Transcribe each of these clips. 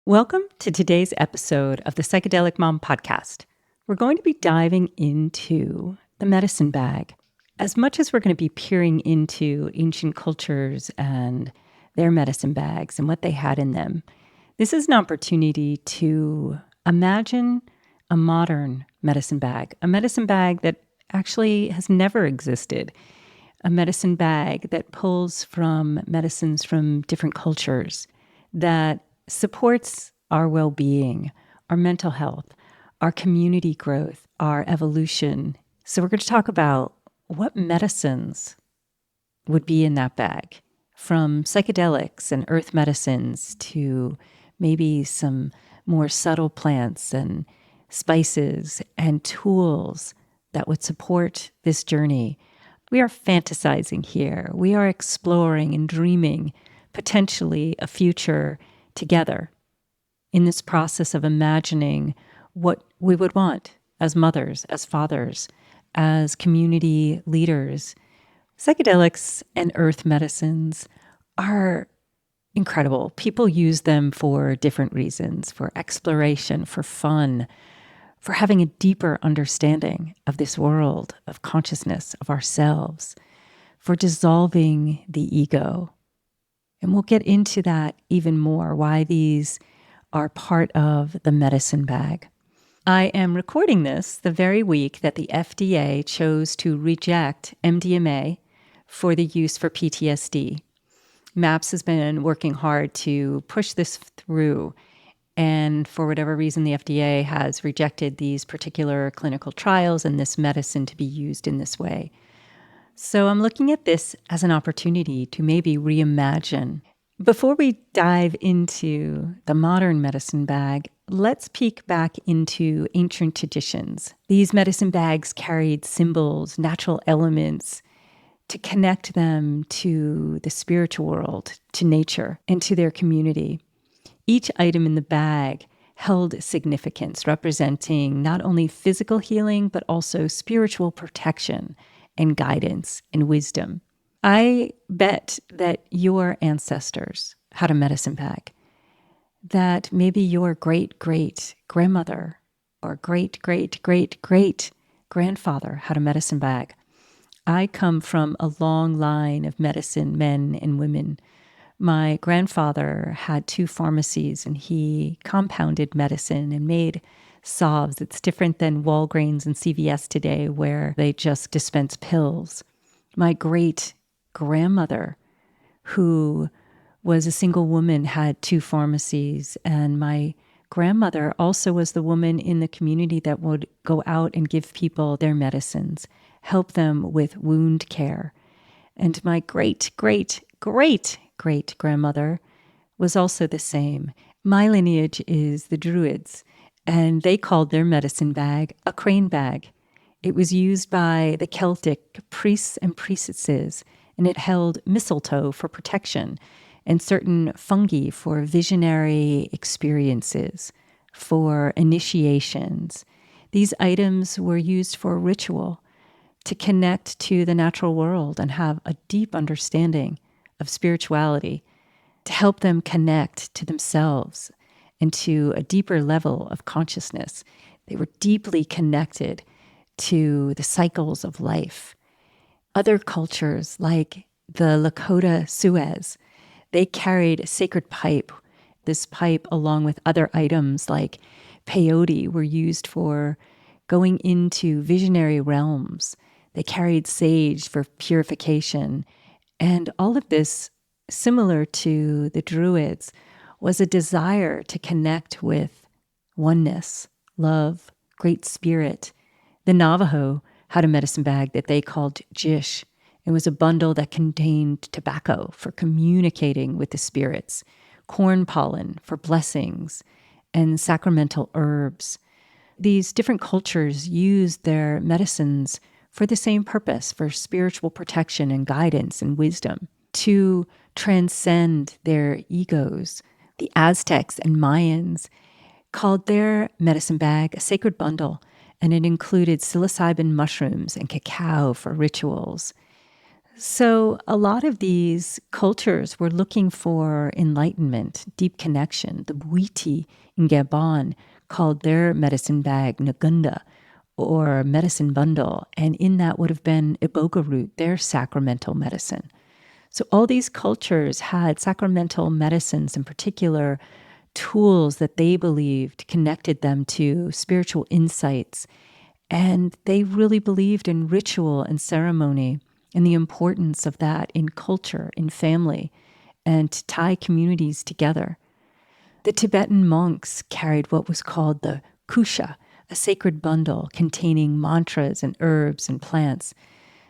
Welcome to today's episode of the Psychedelic Mom podcast. We're going to be diving into the medicine bag. As much as we're going to be peering into ancient cultures and their medicine bags and what they had in them, this is an opportunity to imagine a modern medicine bag, a medicine bag that actually has never existed, a medicine bag that pulls from medicines from different cultures, that supports our well-being, our mental health, our community growth, our evolution. So we're going to talk about what medicines would be in that bag, from psychedelics and earth medicines to maybe some more subtle plants and spices and tools that would support this journey. We are fantasizing here. We are exploring and dreaming potentially a future together in this process of imagining what we would want as mothers, as fathers, as community leaders. Psychedelics and earth medicines are incredible. People use them for different reasons, for exploration, for fun, for having a deeper understanding of this world, of consciousness, of ourselves, for dissolving the ego. And we'll get into that even more, why these are part of the medicine bag. I am recording this the very week that the FDA chose to reject MDMA for the use for PTSD. MAPS has been working hard to push this through, and for whatever reason, the FDA has rejected these particular clinical trials and this medicine to be used in this way. So I'm looking at this as an opportunity to maybe reimagine. Before we dive into the modern medicine bag, let's peek back into ancient traditions. These medicine bags carried symbols, natural elements, to connect them to the spiritual world, to nature, and to their community. Each item in the bag held significance, representing not only physical healing, but also spiritual protection and guidance and wisdom. I bet that your ancestors had a medicine bag, that maybe your great-great-grandmother or great-great-great-great-grandfather had a medicine bag. I come from a long line of medicine men and women. My grandfather had 2 pharmacies, and he compounded medicine and made salves. It's different than Walgreens and CVS today, where they just dispense pills. My great-grandmother, who was a single woman, had 2 pharmacies, and my grandmother also was the woman in the community that would go out and give people their medicines, help them with wound care. And my great-great-great-great-grandmother was also the same. My lineage is the Druids, and they called their medicine bag a crane bag. It was used by the Celtic priests and priestesses, and it held mistletoe for protection and certain fungi for visionary experiences, for initiations. These items were used for ritual, to connect to the natural world and have a deep understanding of spirituality, to help them connect to themselves and to a deeper level of consciousness. They were deeply connected to the cycles of life. Other cultures, like the Lakota Suez, they carried a sacred pipe. This pipe, along with other items like peyote, were used for going into visionary realms. They carried sage for purification. And all of this, similar to the Druids, was a desire to connect with oneness, love, great spirit. The Navajo had a medicine bag that they called jish. It was a bundle that contained tobacco for communicating with the spirits, corn pollen for blessings, and sacramental herbs. These different cultures used their medicines for the same purpose, for spiritual protection and guidance and wisdom, to transcend their egos. The Aztecs and Mayans called their medicine bag a sacred bundle, and it included psilocybin mushrooms and cacao for rituals. So a lot of these cultures were looking for enlightenment, deep connection. The Bwiti in Gabon called their medicine bag Ngunda, or medicine bundle, and in that would have been Iboga root, their sacramental medicine. So all these cultures had sacramental medicines, in particular tools that they believed connected them to spiritual insights. And they really believed in ritual and ceremony and the importance of that in culture, in family, and to tie communities together. The Tibetan monks carried what was called the kusha, a sacred bundle containing mantras and herbs and plants.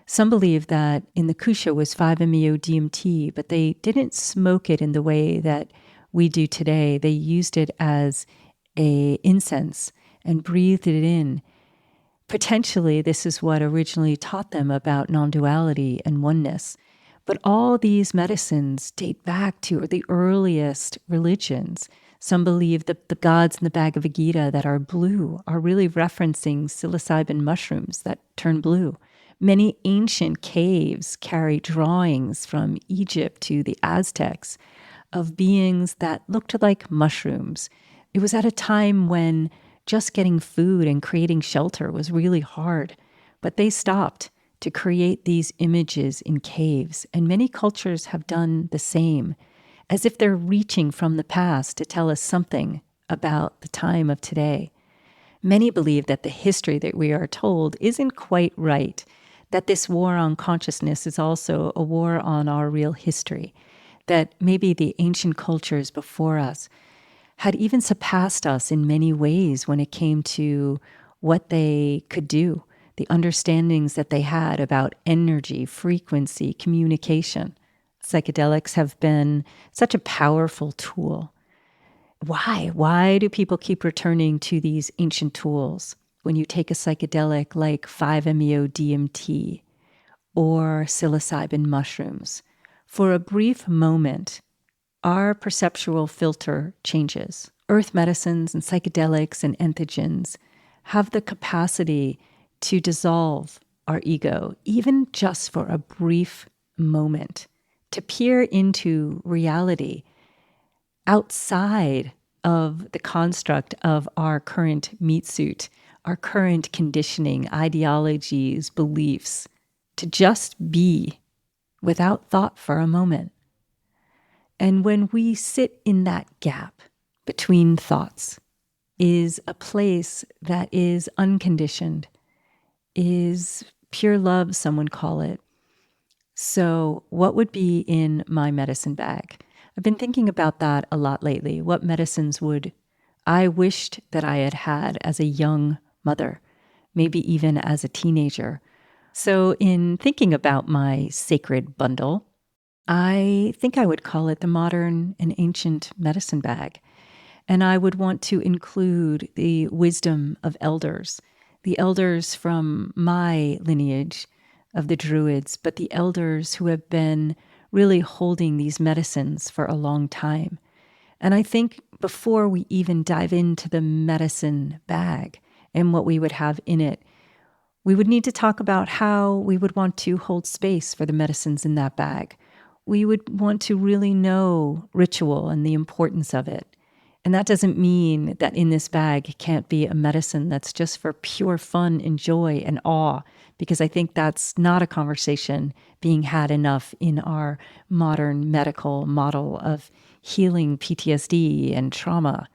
Some believe that in the kusha was 5-MeO-DMT, but they didn't smoke it in the way that we do today. They used it as a incense and breathed it in. Potentially, this is what originally taught them about non-duality and oneness. But all these medicines date back to the earliest religions. Some believe that the gods in the Bhagavad Gita that are blue are really referencing psilocybin mushrooms that turn blue. Many ancient caves carry drawings from Egypt to the Aztecs of beings that looked like mushrooms. It was at a time when just getting food and creating shelter was really hard, but they stopped to create these images in caves, and many cultures have done the same, as if they're reaching from the past to tell us something about the time of today. Many believe that the history that we are told isn't quite right, that this war on consciousness is also a war on our real history, that maybe the ancient cultures before us had even surpassed us in many ways when it came to what they could do, the understandings that they had about energy, frequency, communication. Psychedelics have been such a powerful tool. Why? Why do people keep returning to these ancient tools? When you take a psychedelic like 5-MeO-DMT or psilocybin mushrooms, for a brief moment, our perceptual filter changes. Earth medicines and psychedelics and entheogens have the capacity to dissolve our ego, even just for a brief moment, to peer into reality outside of the construct of our current meat suit, our current conditioning, ideologies, beliefs, to just be without thought for a moment. And when we sit in that gap between thoughts is a place that is unconditioned, is pure love, some would call it. So what would be in my medicine bag? I've been thinking about that a lot lately. What medicines would I wished that I had had as a young mother, maybe even as a teenager. So in thinking about my sacred bundle, I think I would call it the modern and ancient medicine bag. And I would want to include the wisdom of elders, the elders from my lineage of the Druids, but the elders who have been really holding these medicines for a long time. And I think before we even dive into the medicine bag and what we would have in it, we would need to talk about how we would want to hold space for the medicines in that bag. We would want to really know ritual and the importance of it. And that doesn't mean that in this bag can't be a medicine that's just for pure fun and joy and awe, because I think that's not a conversation being had enough in our modern medical model of healing PTSD and trauma,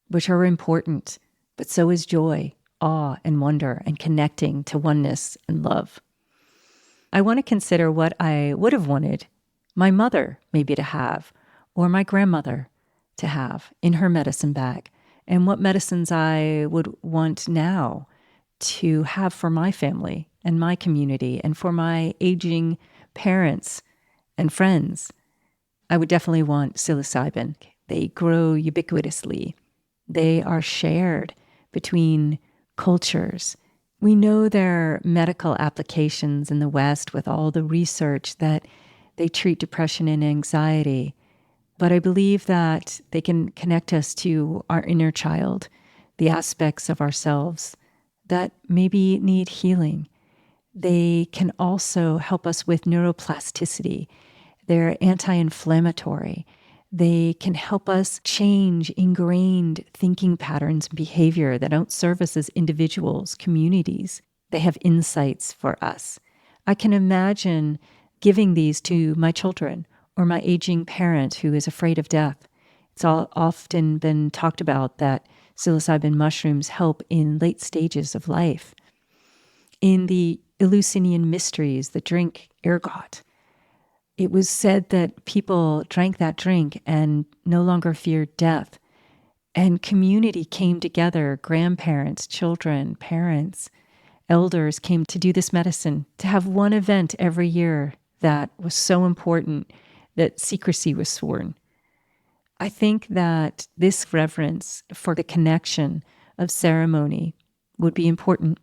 which are important, but so is joy, awe, and wonder, and connecting to oneness and love. I want to consider what I would have wanted my mother maybe to have, or my grandmother to have in her medicine bag, and what medicines I would want now to have for my family and my community and for my aging parents and friends. I would definitely want psilocybin. They grow ubiquitously. They are shared between cultures. We know there are medical applications in the West with all the research that they treat depression and anxiety. But I believe that they can connect us to our inner child, the aspects of ourselves that maybe need healing. They can also help us with neuroplasticity. They're anti-inflammatory. They can help us change ingrained thinking patterns and behavior that don't serve us as individuals, communities. They have insights for us. I can imagine giving these to my children or my aging parent who is afraid of death. It's often been talked about that psilocybin mushrooms help in late stages of life. In the Eleusinian mysteries, the drink ergot, it was said that people drank that drink and no longer feared death. And community came together, grandparents, children, parents, elders came to do this medicine, to have one event every year that was so important that secrecy was sworn. I think that this reverence for the connection of ceremony would be important.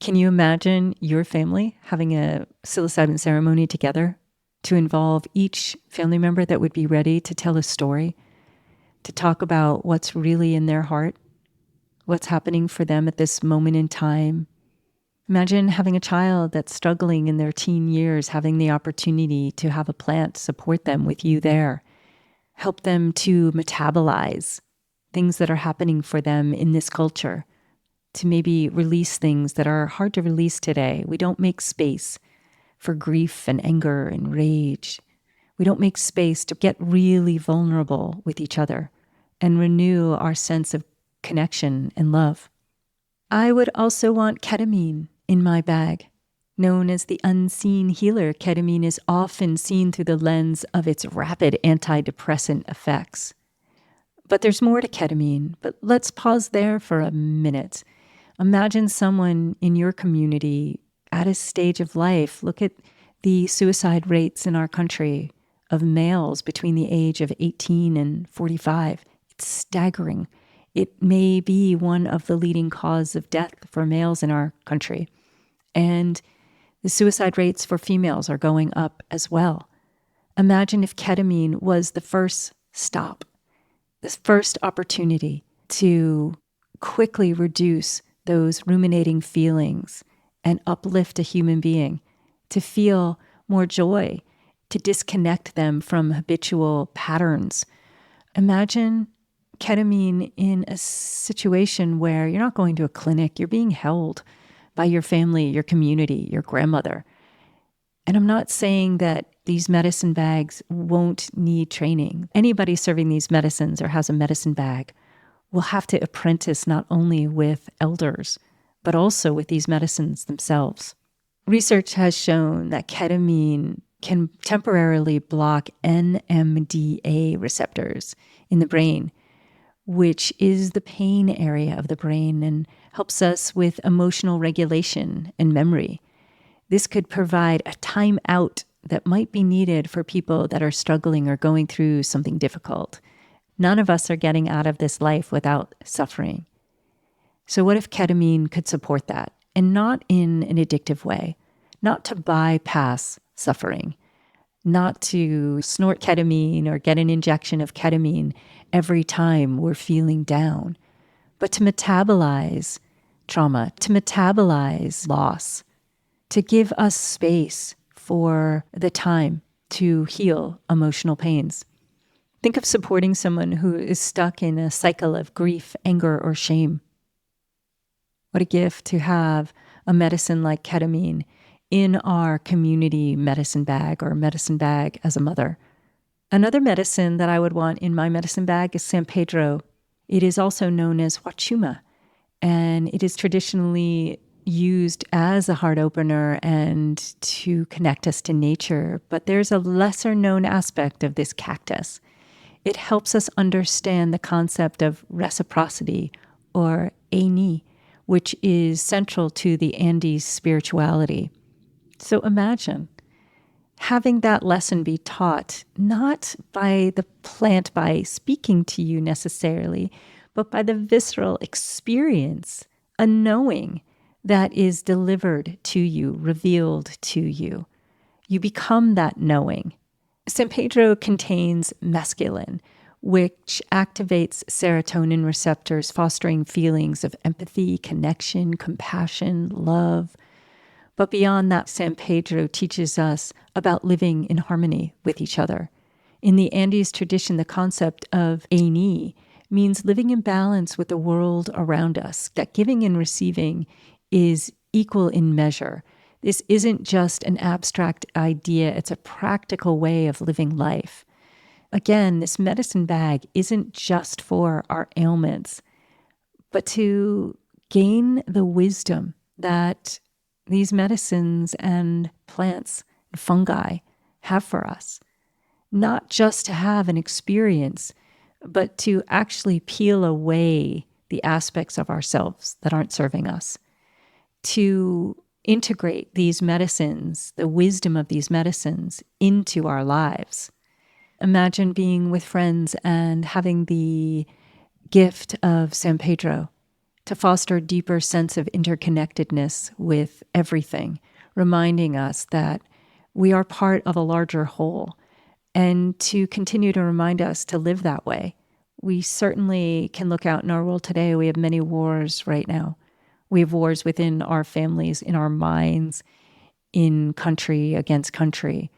Can you imagine your family having a psilocybin ceremony together to involve each family member that would be ready to tell a story, to talk about what's really in their heart, what's happening for them at this moment in time? Imagine having a child that's struggling in their teen years, having the opportunity to have a plant support them with you there, help them to metabolize things that are happening for them in this culture, to maybe release things that are hard to release today. We don't make space for grief and anger and rage. We don't make space to get really vulnerable with each other and renew our sense of connection and love. I would also want ketamine in my bag. Known as the unseen healer, ketamine is often seen through the lens of its rapid antidepressant effects. But there's more to ketamine. But let's pause there for a minute. Imagine someone in your community at a stage of life. Look at the suicide rates in our country of males between the age of 18 and 45. It's staggering. It may be one of the leading causes of death for males in our country. And the suicide rates for females are going up as well. Imagine if ketamine was the first stop, this first opportunity to quickly reduce those ruminating feelings and uplift a human being, to feel more joy, to disconnect them from habitual patterns. Imagine ketamine in a situation where you're not going to a clinic, you're being held by your family, your community, your grandmother. And I'm not saying that these medicine bags won't need training. Anybody serving these medicines or has a medicine bag will have to apprentice not only with elders, but also with these medicines themselves. Research has shown that ketamine can temporarily block NMDA receptors in the brain, which is the pain area of the brain and helps us with emotional regulation and memory. This could provide a time out that might be needed for people that are struggling or going through something difficult. None of us are getting out of this life without suffering. So what if ketamine could support that? And not in an addictive way, not to bypass suffering, not to snort ketamine or get an injection of ketamine every time we're feeling down, but to metabolize trauma, to metabolize loss, to give us space for the time to heal emotional pains. Think of supporting someone who is stuck in a cycle of grief, anger, or shame. What a gift to have a medicine like ketamine in our community medicine bag or medicine bag as a mother. Another medicine that I would want in my medicine bag is San Pedro. It is also known as huachuma, and it is traditionally used as a heart opener and to connect us to nature. But there's a lesser known aspect of this cactus. It helps us understand the concept of reciprocity or Ani, which is central to the Andes spirituality. So imagine having that lesson be taught, not by the plant by speaking to you necessarily, but by the visceral experience, a knowing that is delivered to you, revealed to you. You become that knowing. San Pedro contains mescaline, which activates serotonin receptors, fostering feelings of empathy, connection, compassion, love. But beyond that, San Pedro teaches us about living in harmony with each other. In the Andes tradition, the concept of Aini means living in balance with the world around us, that giving and receiving is equal in measure. This isn't just an abstract idea, it's a practical way of living life. Again, this medicine bag isn't just for our ailments, but to gain the wisdom that these medicines and plants and fungi have for us. Not just to have an experience, but to actually peel away the aspects of ourselves that aren't serving us. To integrate these medicines, the wisdom of these medicines, into our lives. Imagine being with friends and having the gift of San Pedro to foster a deeper sense of interconnectedness with everything, reminding us that we are part of a larger whole, and to continue to remind us to live that way. We certainly can look out in our world today. We have many wars right now. We have wars within our families, in our minds, in country against country.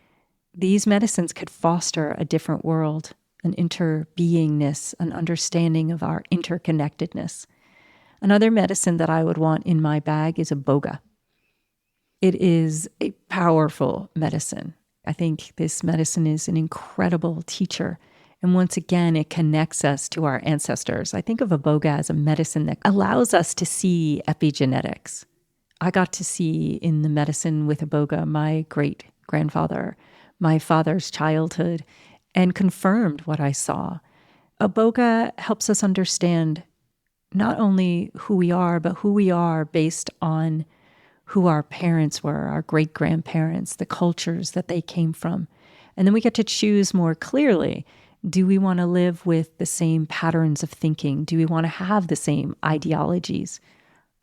These medicines could foster a different world, an interbeingness, an understanding of our interconnectedness. Another medicine that I would want in my bag is Iboga. It is a powerful medicine. I think this medicine is an incredible teacher. And once again, it connects us to our ancestors. I think of Iboga as a medicine that allows us to see epigenetics. I got to see in the medicine with Iboga my great-grandfather, my father's childhood, and confirmed what I saw. Iboga helps us understand not only who we are, but who we are based on who our parents were, our great-grandparents, the cultures that they came from. And then we get to choose more clearly. Do we want to live with the same patterns of thinking? Do we want to have the same ideologies?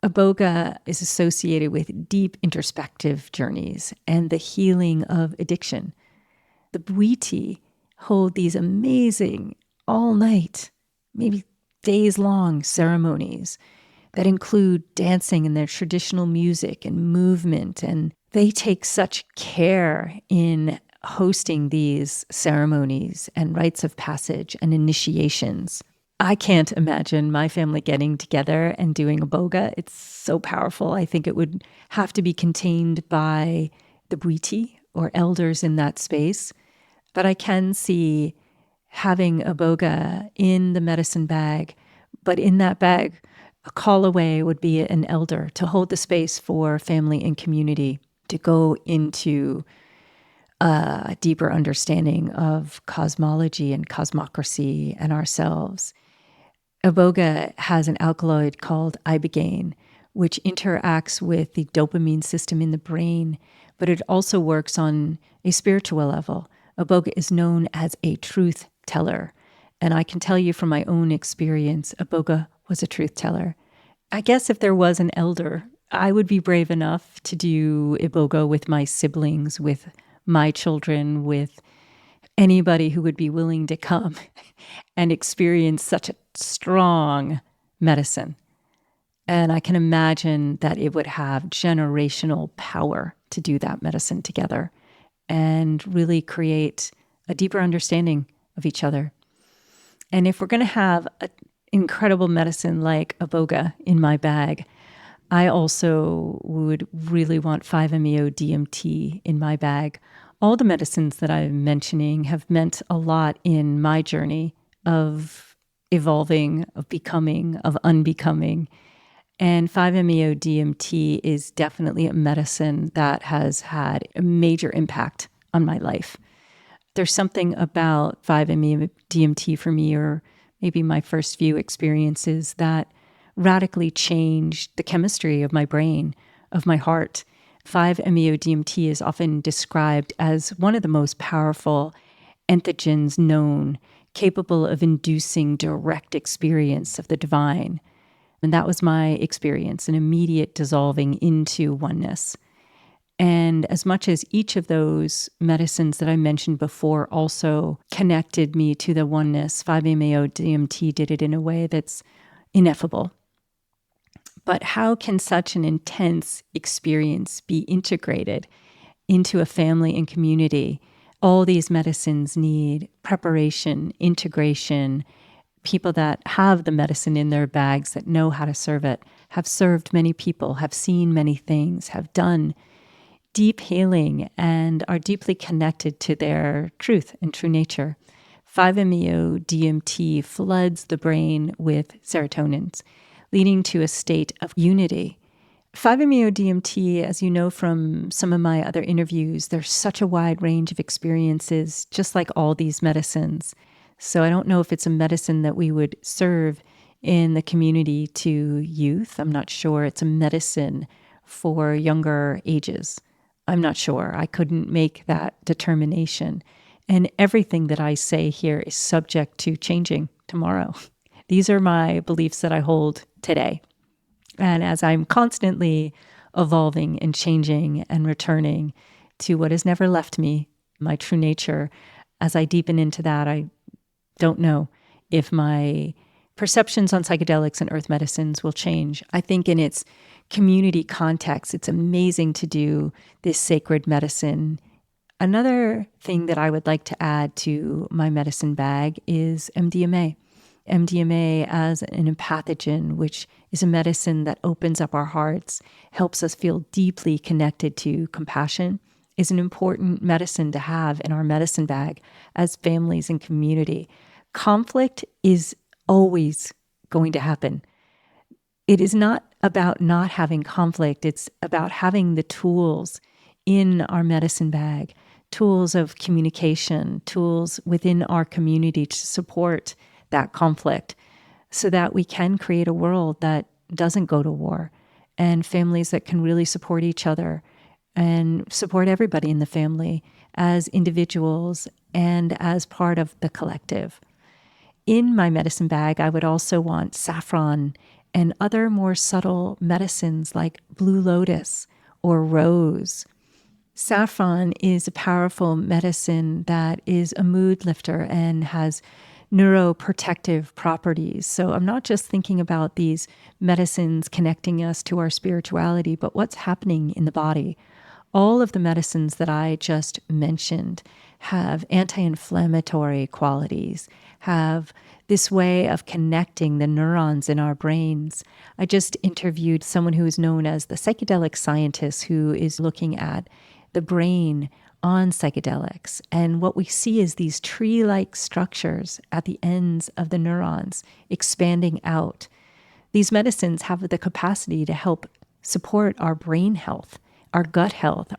Iboga is associated with deep introspective journeys and the healing of addiction. The Bwiti hold these amazing all-night, maybe days-long ceremonies that include dancing and their traditional music and movement. And they take such care in hosting these ceremonies and rites of passage and initiations. I can't imagine my family getting together and doing Iboga. It's so powerful. I think it would have to be contained by the Bwiti or elders in that space. But I can see having Iboga in the medicine bag, but in that bag, a call away would be an elder to hold the space for family and community to go into a deeper understanding of cosmology and cosmocracy and ourselves. Iboga has an alkaloid called Ibogaine, which interacts with the dopamine system in the brain, but it also works on a spiritual level. Iboga is known as a truth teller. And I can tell you from my own experience, Iboga was a truth teller. I guess if there was an elder, I would be brave enough to do Iboga with my siblings, with my children, with anybody who would be willing to come and experience such a strong medicine. And I can imagine that it would have generational power to do that medicine together and really create a deeper understanding of each other. And if we're going to have an incredible medicine like Iboga in my bag, I also would really want 5-MeO-DMT in my bag. All the medicines that I'm mentioning have meant a lot in my journey of evolving, of becoming, of unbecoming. And 5-MeO-DMT is definitely a medicine that has had a major impact on my life. There's something about 5-MeO-DMT for me, or maybe my first few experiences, that radically changed the chemistry of my brain, of my heart. 5-MeO-DMT is often described as one of the most powerful entheogens known, capable of inducing direct experience of the divine. And that was my experience, an immediate dissolving into oneness. And as much as each of those medicines that I mentioned before also connected me to the oneness, 5-MeO-DMT did it in a way that's ineffable. But how can such an intense experience be integrated into a family and community? All these medicines need preparation, integration, people that have the medicine in their bags, that know how to serve it, have served many people, have seen many things, have done deep healing, and are deeply connected to their truth and true nature. 5-MeO-DMT floods the brain with serotonins, leading to a state of unity. 5-MeO-DMT, as you know from some of my other interviews, there's such a wide range of experiences, just like all these medicines. So I don't know if it's a medicine that we would serve in the community to youth. I'm not sure. It's a medicine for younger ages. I'm not sure. I couldn't make that determination. And everything that I say here is subject to changing tomorrow. These are my beliefs that I hold today. And as I'm constantly evolving and changing and returning to what has never left me, my true nature, as I deepen into that, I don't know if my perceptions on psychedelics and earth medicines will change. I think in its community context, it's amazing to do this sacred medicine. Another thing that I would like to add to my medicine bag is MDMA. MDMA as an empathogen, which is a medicine that opens up our hearts, helps us feel deeply connected to compassion, is an important medicine to have in our medicine bag as families and community. Conflict is always going to happen. It is not about not having conflict. It's about having the tools in our medicine bag, tools of communication, tools within our community to support that conflict so that we can create a world that doesn't go to war and families that can really support each other and support everybody in the family as individuals and as part of the collective. In my medicine bag, I would also want saffron and other more subtle medicines like blue lotus or rose. Saffron is a powerful medicine that is a mood lifter and has neuroprotective properties. So I'm not just thinking about these medicines connecting us to our spirituality, but what's happening in the body. All of the medicines that I just mentioned have anti-inflammatory qualities, have this way of connecting the neurons in our brains. I just interviewed someone who is known as the psychedelic scientist who is looking at the brain on psychedelics. And what we see is these tree-like structures at the ends of the neurons expanding out. These medicines have the capacity to help support our brain health, our gut health.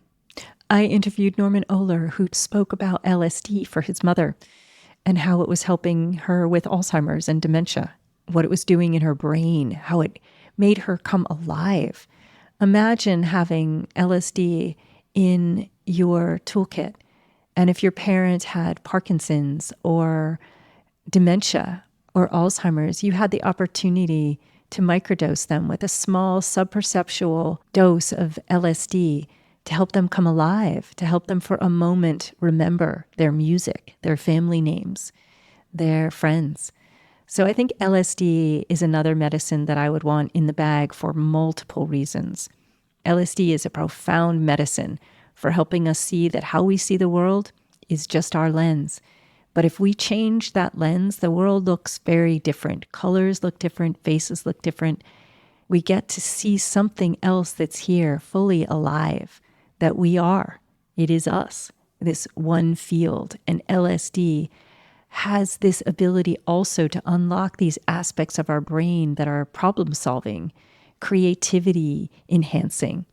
I interviewed Norman Ohler, who spoke about LSD for his mother and how it was helping her with Alzheimer's and dementia, what it was doing in her brain, how it made her come alive. Imagine having LSD in your toolkit. And if your parents had Parkinson's or dementia or Alzheimer's, you had the opportunity to microdose them with a small subperceptual dose of LSD to help them come alive, to help them for a moment remember their music, their family names, their friends. So I think LSD is another medicine that I would want in the bag for multiple reasons. LSD is a profound medicine for helping us see that how we see the world is just our lens. But if we change that lens, the world looks very different. Colors look different, faces look different. We get to see something else that's here, fully alive, that we are. It is us, this one field. And LSD has this ability also to unlock these aspects of our brain that are problem solving, creativity enhancing.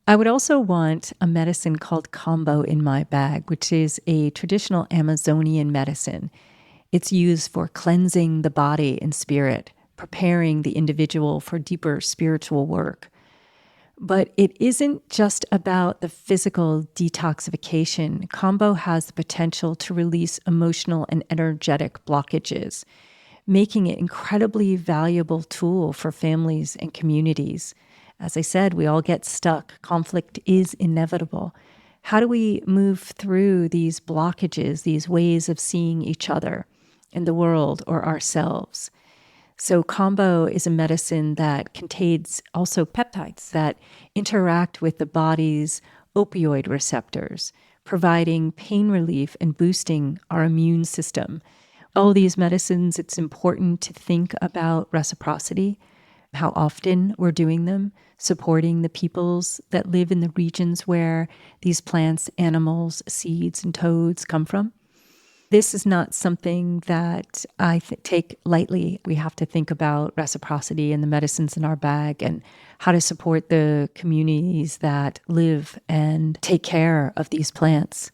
I would also want a medicine called Kambo in my bag, which is a traditional Amazonian medicine. It's used for cleansing the body and spirit, preparing the individual for deeper spiritual work. But it isn't just about the physical detoxification. Kambo has the potential to release emotional and energetic blockages, making it an incredibly valuable tool for families and communities As I said, we all get stuck. Conflict is inevitable. How do we move through these blockages, these ways of seeing each other in the world or ourselves? So combo is a medicine that contains also peptides that interact with the body's opioid receptors, providing pain relief and boosting our immune system. All these medicines, it's important to think about reciprocity, how often we're doing them, supporting the peoples that live in the regions where these plants, animals, seeds, and toads come from. This is not something that I take lightly. We have to think about reciprocity and the medicines in our bag and how to support the communities that live and take care of these plants.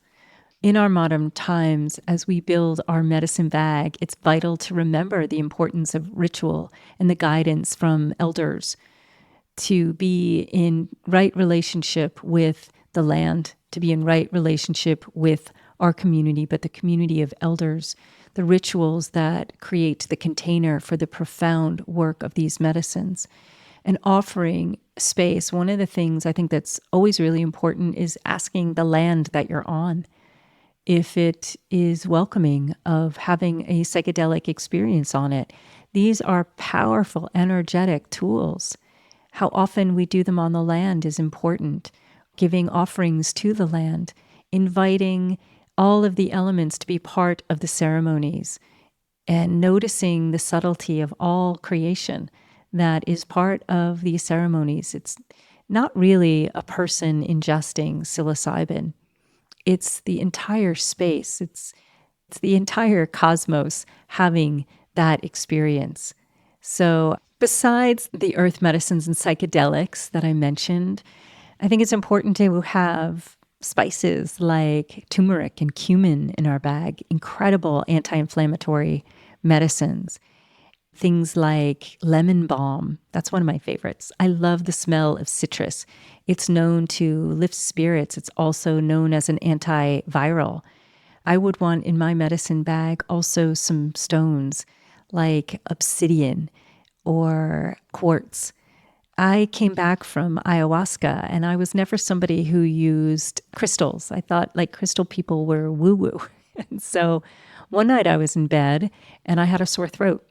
In our modern times, as we build our medicine bag, it's vital to remember the importance of ritual and the guidance from elders to be in right relationship with the land, to be in right relationship with our community, but the community of elders, the rituals that create the container for the profound work of these medicines, and offering space. One of the things I think that's always really important is asking the land that you're on if it is welcoming of having a psychedelic experience on it. These are powerful, energetic tools. How often we do them on the land is important. Giving offerings to the land, inviting all of the elements to be part of the ceremonies, and noticing the subtlety of all creation that is part of these ceremonies. It's not really a person ingesting psilocybin. It's the entire space. It's the entire cosmos having that experience. So besides the earth medicines and psychedelics that I mentioned, I think it's important to have spices like turmeric and cumin in our bag, incredible anti-inflammatory medicines. Things like lemon balm, that's one of my favorites. I love the smell of citrus. It's known to lift spirits. It's also known as an antiviral. I would want in my medicine bag also some stones like obsidian or quartz. I came back from ayahuasca and I was never somebody who used crystals. I thought like crystal people were woo-woo. And so one night I was in bed and I had a sore throat.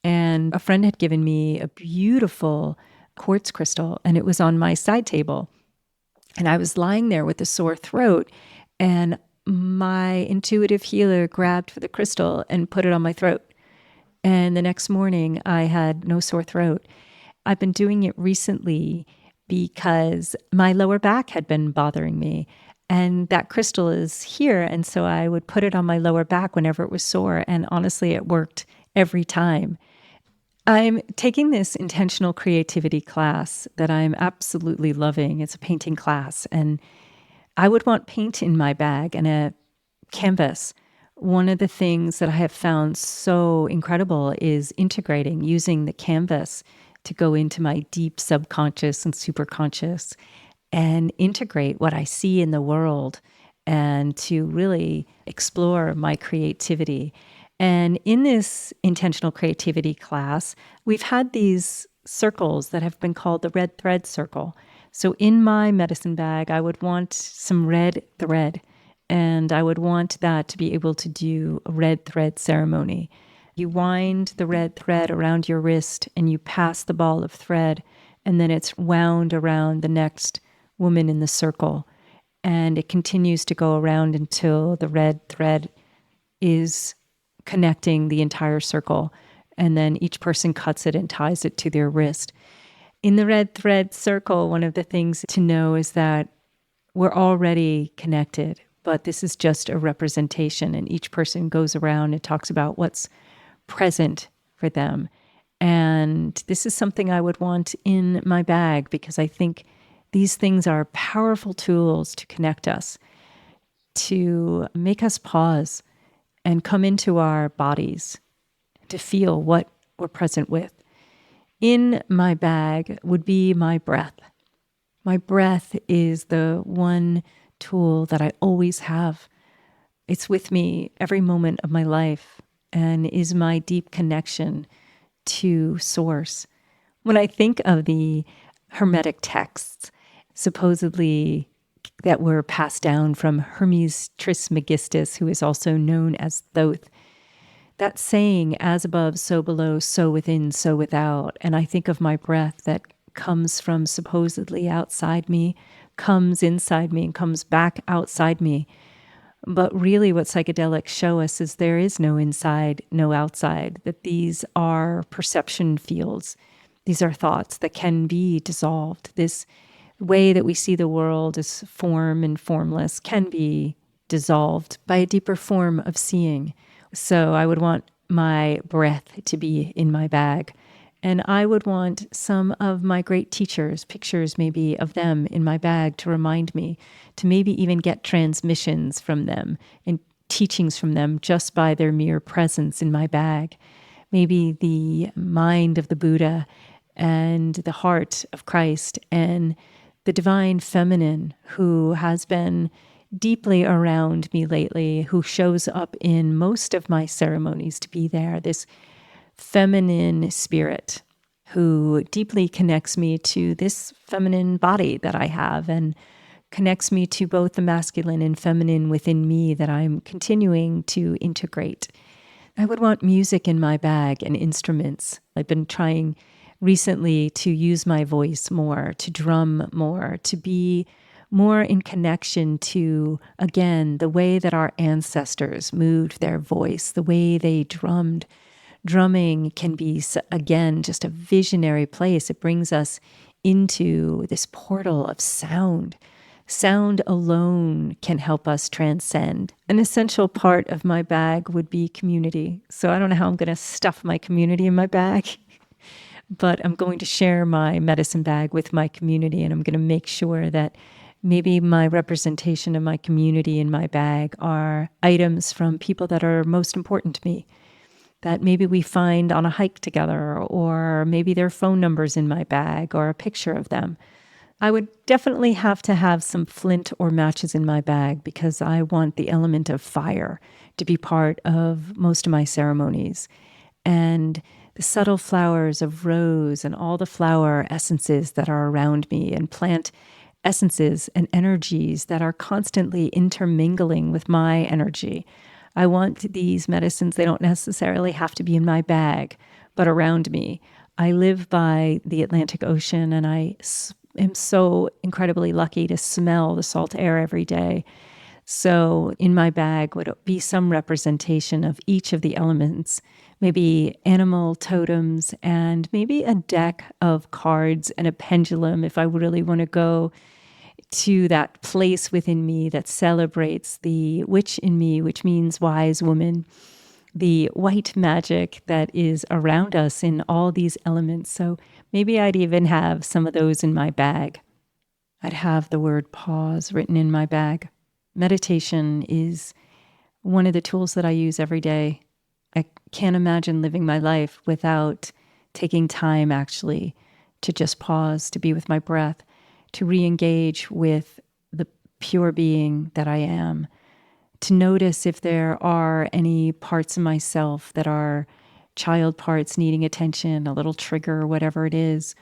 And a friend had given me a beautiful quartz crystal and it was on my side table. And I was lying there with a sore throat and my intuitive healer grabbed for the crystal and put it on my throat. And the next morning I had no sore throat. I've been doing it recently because my lower back had been bothering me. And that crystal is here. And so I would put it on my lower back whenever it was sore. And honestly, it worked every time. I'm taking this intentional creativity class that I'm absolutely loving. It's a painting class. And I would want paint in my bag and a canvas. One of the things that I have found so incredible is integrating, using the canvas to go into my deep subconscious and superconscious and integrate what I see in the world and to really explore my creativity. And in this intentional creativity class, we've had these circles that have been called the red thread circle. So in my medicine bag, I would want some red thread, and I would want that to be able to do a red thread ceremony. You wind the red thread around your wrist and you pass the ball of thread, and then it's wound around the next woman in the circle. And it continues to go around until the red thread is connecting the entire circle. And then each person cuts it and ties it to their wrist. In the red thread circle, one of the things to know is that we're already connected, but this is just a representation. And each person goes around and talks about what's present for them. And this is something I would want in my bag because I think these things are powerful tools to connect us, to make us pause and come into our bodies, to feel what we're present with. In my bag would be my breath. My breath is the one tool that I always have. It's with me every moment of my life and is my deep connection to source. When I think of the Hermetic texts, supposedly that were passed down from Hermes Trismegistus, who is also known as Thoth. That saying, as above, so below, so within, so without. And I think of my breath that comes from supposedly outside me, comes inside me, and comes back outside me. But really what psychedelics show us is there is no inside, no outside, that these are perception fields. These are thoughts that can be dissolved. This way that we see the world as form and formless can be dissolved by a deeper form of seeing. So I would want my breath to be in my bag. And I would want some of my great teachers, pictures maybe of them in my bag to remind me, to maybe even get transmissions from them and teachings from them just by their mere presence in my bag. Maybe the mind of the Buddha and the heart of Christ and the divine feminine who has been deeply around me lately, who shows up in most of my ceremonies to be there, this feminine spirit who deeply connects me to this feminine body that I have and connects me to both the masculine and feminine within me that I'm continuing to integrate. I would want music in my bag and instruments. I've been trying recently to use my voice more, to drum more, to be more in connection to, again, the way that our ancestors moved their voice, the way they drummed. Drumming can be, again, just a visionary place. It brings us into this portal of sound. Sound alone can help us transcend. An essential part of my bag would be community. So I don't know how I'm going to stuff my community in my bag, but I'm going to share my medicine bag with my community, and I'm going to make sure that maybe my representation of my community in my bag are items from people that are most important to me, that maybe we find on a hike together, or maybe their phone numbers in my bag or a picture of them. I would definitely have to have some flint or matches in my bag because I want the element of fire to be part of most of my ceremonies. And the subtle flowers of rose and all the flower essences that are around me, and plant essences and energies that are constantly intermingling with my energy. I want these medicines, they don't necessarily have to be in my bag, but around me. I live by the Atlantic Ocean, and I am so incredibly lucky to smell the salt air every day. So in my bag would be some representation of each of the elements, maybe animal totems, and maybe a deck of cards and a pendulum if I really want to go to that place within me that celebrates the witch in me, which means wise woman, the white magic that is around us in all these elements. So maybe I'd even have some of those in my bag. I'd have the word pause written in my bag. Meditation is one of the tools that I use every day. I can't imagine living my life without taking time actually to just pause, to be with my breath, to re-engage with the pure being that I am, to notice if there are any parts of myself that are child parts needing attention, a little trigger, whatever it is,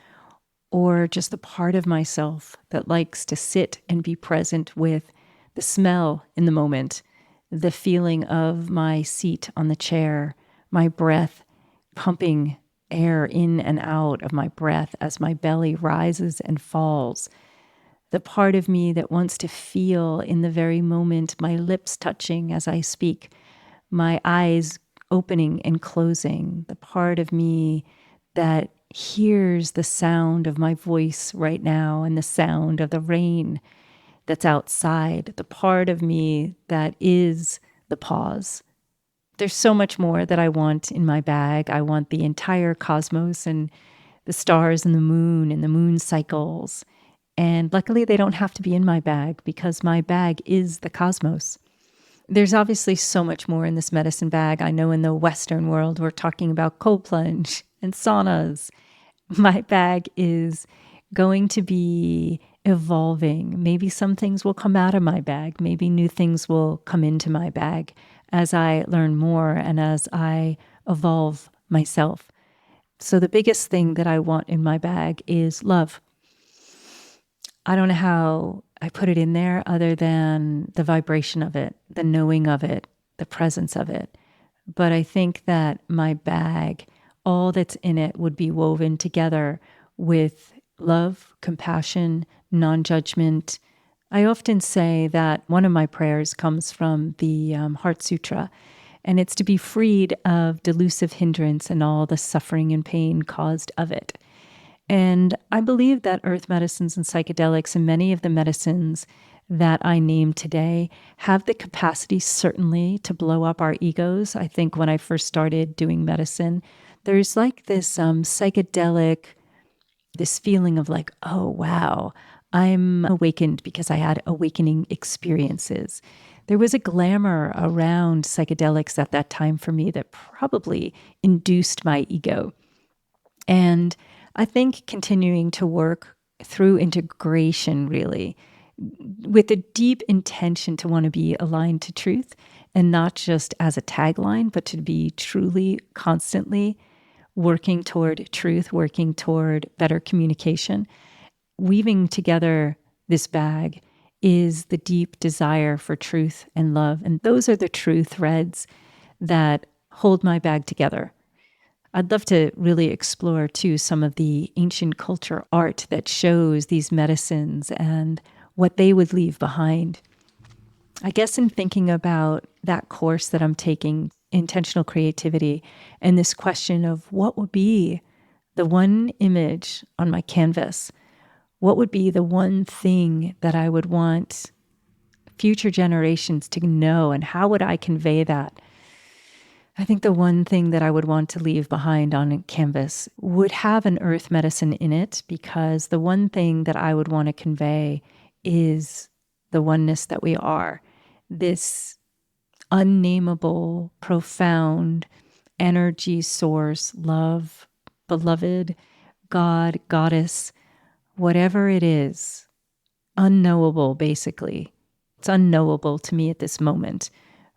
or just the part of myself that likes to sit and be present with the smell in the moment, the feeling of my seat on the chair, my breath pumping air in and out of my breath as my belly rises and falls. The part of me that wants to feel in the very moment my lips touching as I speak, my eyes opening and closing, the part of me that hears the sound of my voice right now and the sound of the rain that's outside, the part of me that is the pause. There's so much more that I want in my bag. I want the entire cosmos and the stars and the moon cycles. And luckily, they don't have to be in my bag because my bag is the cosmos. There's obviously so much more in this medicine bag. I know in the Western world, we're talking about cold plunge and saunas. My bag is going to be evolving. Maybe some things will come out of my bag. Maybe new things will come into my bag as I learn more and as I evolve myself. So the biggest thing that I want in my bag is love. I don't know how I put it in there other than the vibration of it, the knowing of it, the presence of it. But I think that my bag, all that's in it would be woven together with love, compassion, non-judgment. I often say that one of my prayers comes from the Heart Sutra, and it's to be freed of delusive hindrance and all the suffering and pain caused of it. And I believe that earth medicines and psychedelics and many of the medicines that I named today have the capacity certainly to blow up our egos. I think when I first started doing medicine, there's like this psychedelic, this feeling of like, oh, wow, I'm awakened because I had awakening experiences. There was a glamour around psychedelics at that time for me that probably induced my ego. And I think continuing to work through integration, really, with a deep intention to want to be aligned to truth and not just as a tagline, but to be truly constantly working toward truth, working toward better communication. Weaving together this bag is the deep desire for truth and love. And those are the true threads that hold my bag together. I'd love to really explore, too, some of the ancient culture art that shows these medicines and what they would leave behind. I guess in thinking about that course that I'm taking, intentional creativity, and this question of what would be the one image on my canvas, what would be the one thing that I would want future generations to know, and how would I convey that? I think the one thing that I would want to leave behind on a canvas would have an earth medicine in it, because the one thing that I would want to convey is the oneness that we are, this unnameable, profound energy source, love, beloved, God, goddess, whatever it is, unknowable, basically. It's unknowable to me at this moment,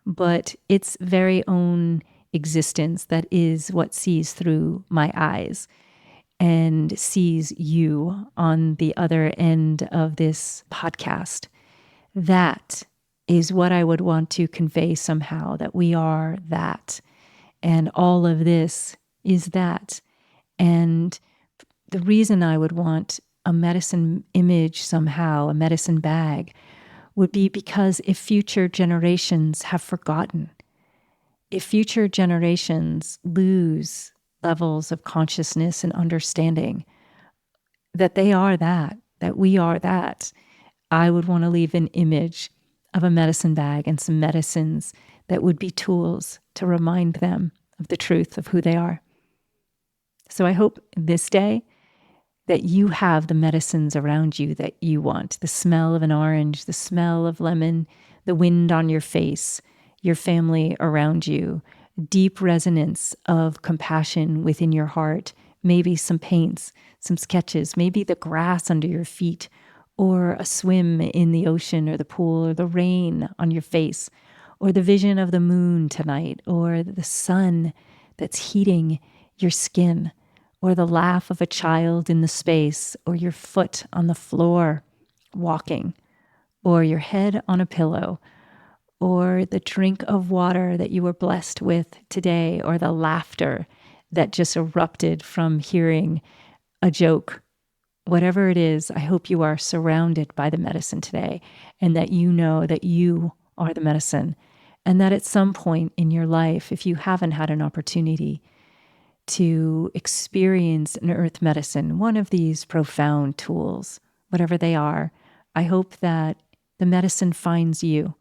but its very own existence that is what sees through my eyes and sees you on the other end of this podcast. That is what I would want to convey somehow, that we are that. And all of this is that. And the reason I would want a medicine image somehow, a medicine bag, would be because if future generations have forgotten, if future generations lose levels of consciousness and understanding that they are that we are that, I would want to leave an image of a medicine bag and some medicines that would be tools to remind them of the truth of who they are. So I hope this day that you have the medicines around you that you want, the smell of an orange, the smell of lemon, the wind on your face, your family around you, deep resonance of compassion within your heart, maybe some paints, some sketches, maybe the grass under your feet, or a swim in the ocean or the pool, or the rain on your face, or the vision of the moon tonight, or the sun that's heating your skin, or the laugh of a child in the space, or your foot on the floor walking, or your head on a pillow, or the drink of water that you were blessed with today, or the laughter that just erupted from hearing a joke. Whatever it is, I hope you are surrounded by the medicine today, and that you know that you are the medicine, and that at some point in your life, if you haven't had an opportunity to experience an earth medicine, one of these profound tools, whatever they are, I hope that the medicine finds you